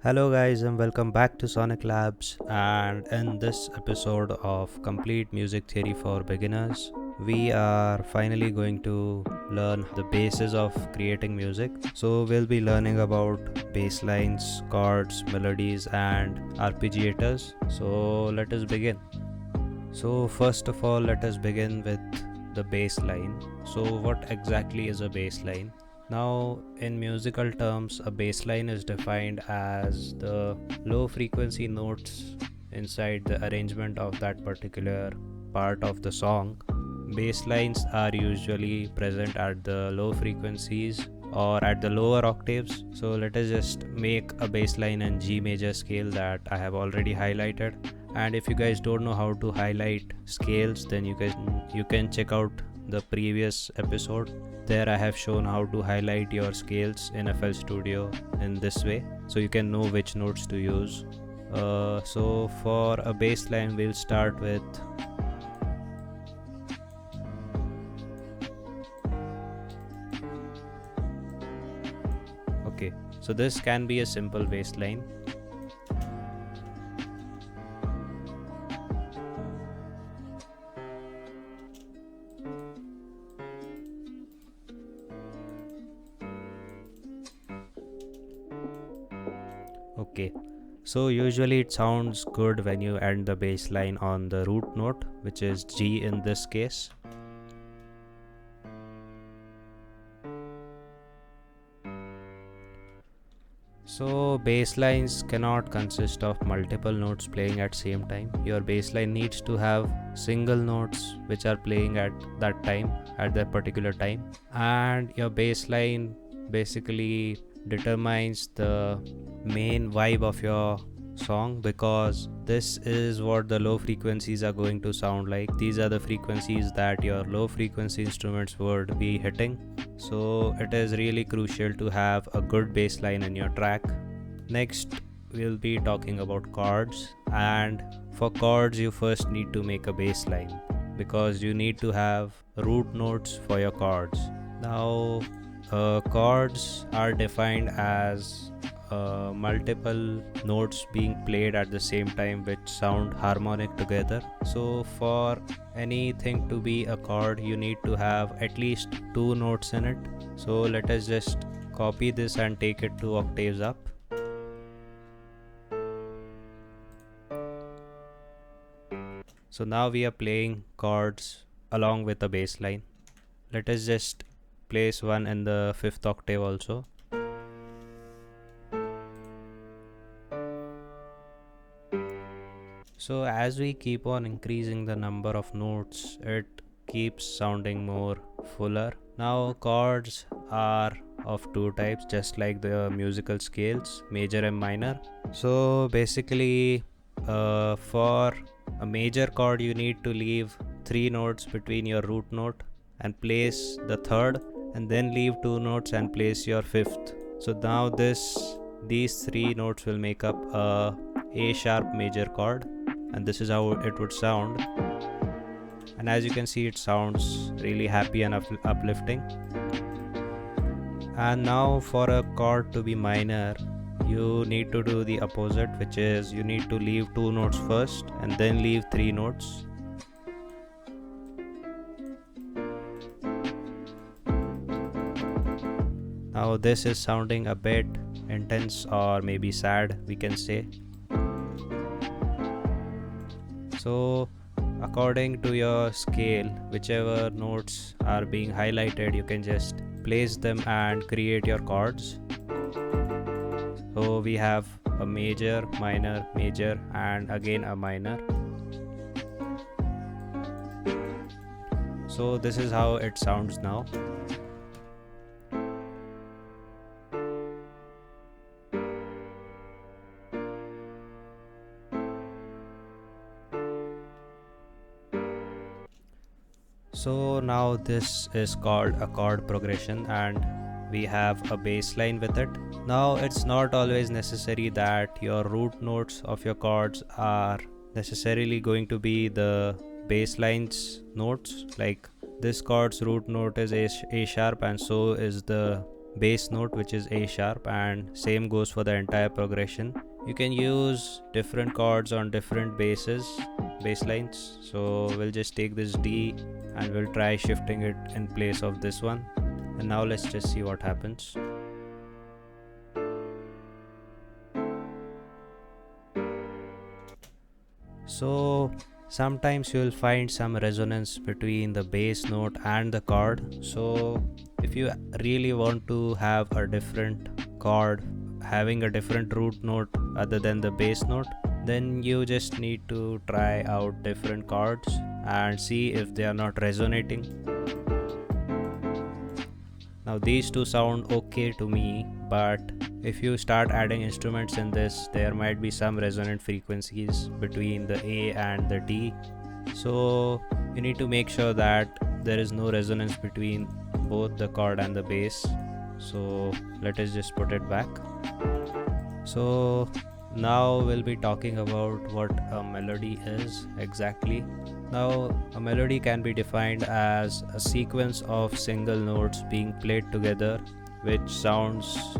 Hello, guys, and welcome back to Sonic Labs. And in this episode of Complete Music Theory for Beginners, we are finally going to learn the basis of creating music. So, we'll be learning about bass lines, chords, melodies, and arpeggiators. So, let us begin. So, first of all, let us begin with the bass line. So, what exactly is a bass line? Now, in musical terms, a bass line is defined as the low frequency notes inside the arrangement of that particular part of the song. Bass lines are usually present at the low frequencies or at the lower octaves. So let us just make a bass line in G major scale that I have already highlighted. And if you guys don't know how to highlight scales, then you can check out the previous episode. There I have shown how to highlight your scales in FL Studio in this way, so you can know which notes to use. So for a bass line, we'll start with okay. So this can be a simple bass line. Okay, so usually it sounds good when you end the bass line on the root note, which is G in this case. So bass lines cannot consist of multiple notes playing at same time. Your bass line needs to have single notes which are playing at that time, at that particular time, and your bass line basically determines the main vibe of your song, because this is what the low frequencies are going to sound like. These are the frequencies that your low frequency instruments would be hitting. So it is really crucial to have a good bass line in your track. Next, we'll be talking about chords, and for chords you first need to make a bass line because you need to have root notes for your chords. Now chords are defined as multiple notes being played at the same time which sound harmonic together. So for anything to be a chord, you need to have at least two notes in it. So let us just copy this and take it 2 octaves up. So now we are playing chords along with a bass line. Let us just place one in the 5th octave also. So as we keep on increasing the number of notes, it keeps sounding more fuller. Now chords are of two types, just like the musical scales, major and minor. So basically for a major chord you need to leave 3 notes between your root note and place the third, and then leave 2 notes and place your fifth. So now these 3 notes will make up a sharp major chord, and this is how it would sound. And as you can see, it sounds really happy and uplifting. And now for a chord to be minor, you need to do the opposite, which is you need to leave 2 notes first and then leave 3 notes. Now this is sounding a bit intense or maybe sad, we can say. So according to your scale, whichever notes are being highlighted, you can just place them and create your chords. So we have a major, minor, major, and again a minor. So this is how it sounds now. So now this is called a chord progression, and we have a bass line with it. Now it's not always necessary that your root notes of your chords are necessarily going to be the bass line's notes. Like this chord's root note is A sharp, and so is the bass note, which is A sharp, and same goes for the entire progression. You can use different chords on different bass lines. So we'll just take this D and we'll try shifting it in place of this one. And now let's just see what happens. So sometimes you'll find some resonance between the bass note and the chord. So if you really want to have a different chord having a different root note other than the bass note, then you just need to try out different chords and see if they are not resonating. Now these two sound okay to me, but if you start adding instruments in this, there might be some resonant frequencies between the A and the D. So you need to make sure that there is no resonance between both the chord and the bass. So let us just put it back. So now we'll be talking about what a melody is exactly. Now, a melody can be defined as a sequence of single notes being played together, which sounds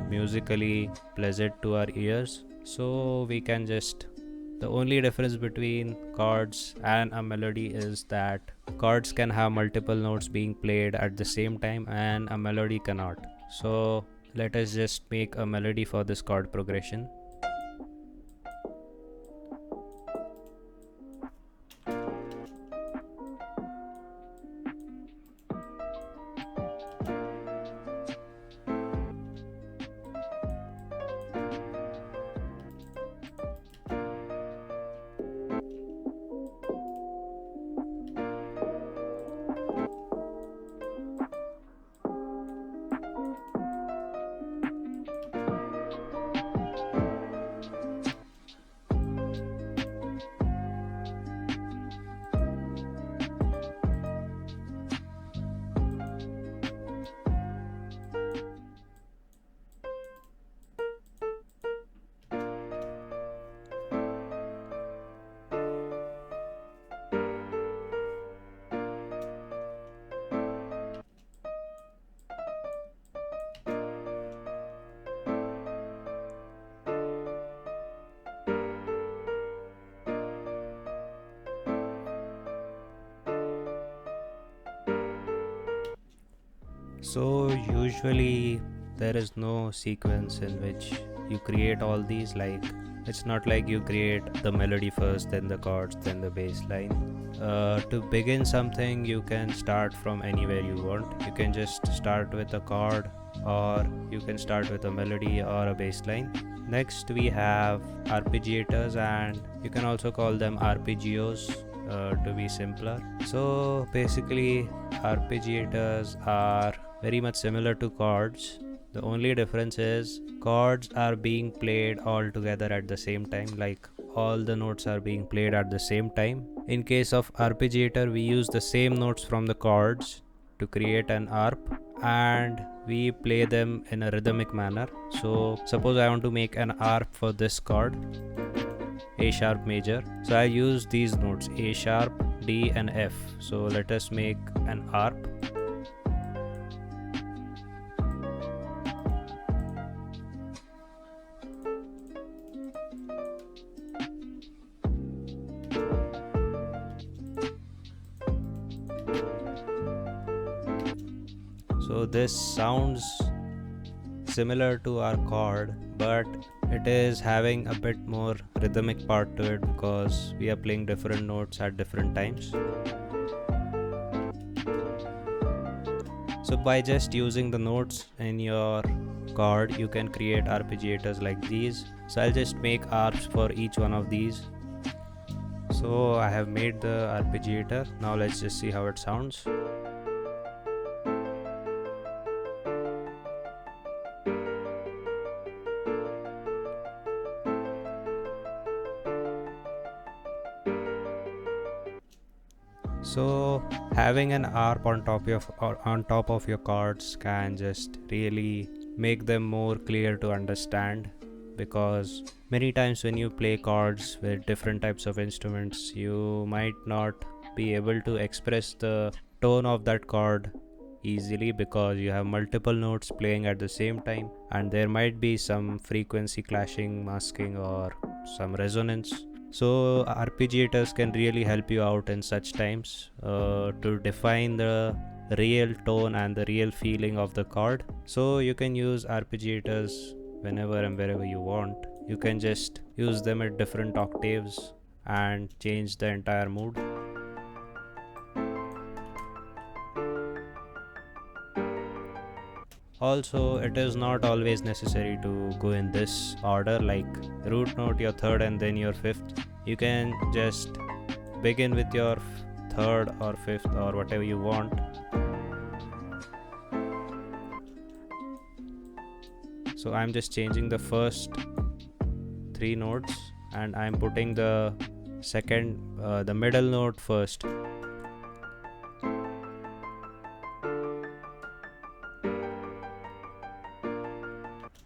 musically pleasant to our ears. So we can just, the only difference between chords and a melody is that chords can have multiple notes being played at the same time and a melody cannot. So let us just make a melody for this chord progression. So usually there is no sequence in which you create all these, like it's not like you create the melody first, then the chords, then the bass line. To begin something, you can start from anywhere you want. You can just start with a chord, or you can start with a melody or a bass line. Next we have arpeggiators, and you can also call them arpeggios to be simpler. So basically arpeggiators are very much similar to chords. The only difference is chords are being played all together at the same time, like all the notes are being played at the same time. In case of arpeggiator, we use the same notes from the chords to create an arp, and we play them in a rhythmic manner. So suppose I want to make an arp for this chord, A sharp major. So I use these notes A sharp, D and F. So let us make an arp. So this sounds similar to our chord, but it is having a bit more rhythmic part to it because we are playing different notes at different times. So by just using the notes in your chord, you can create arpeggiators like these. So I'll just make arps for each one of these. So I have made the arpeggiator. Now let's just see how it sounds. So having an arp on top of your chords can just really make them more clear to understand, because many times when you play chords with different types of instruments, you might not be able to express the tone of that chord easily because you have multiple notes playing at the same time, and there might be some frequency clashing, masking, or some resonance. So arpeggiators can really help you out in such times to define the real tone and the real feeling of the chord. So you can use arpeggiators whenever and wherever you want. You can just use them at different octaves and change the entire mood. Also, it is not always necessary to go in this order, like root note your third and then your fifth. You can just begin with your third or fifth or whatever you want. So I'm just changing the first three notes and I'm putting the the middle note first.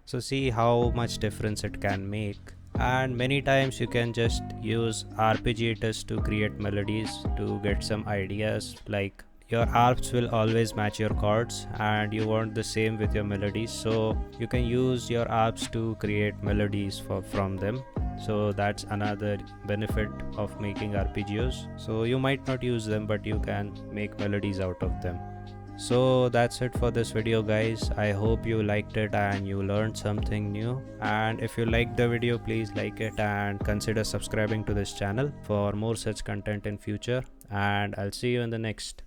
So see how much difference it can make. And many times you can just use arpeggiators to create melodies to get some ideas, like your arps will always match your chords and you want the same with your melodies, so you can use your arps to create melodies from them. So that's another benefit of making arpeggios. So you might not use them, but you can make melodies out of them. So that's it for this video, guys. I hope you liked it and you learned something new. And if you liked the video, please like it and consider subscribing to this channel for more such content in future. And I'll see you in the next.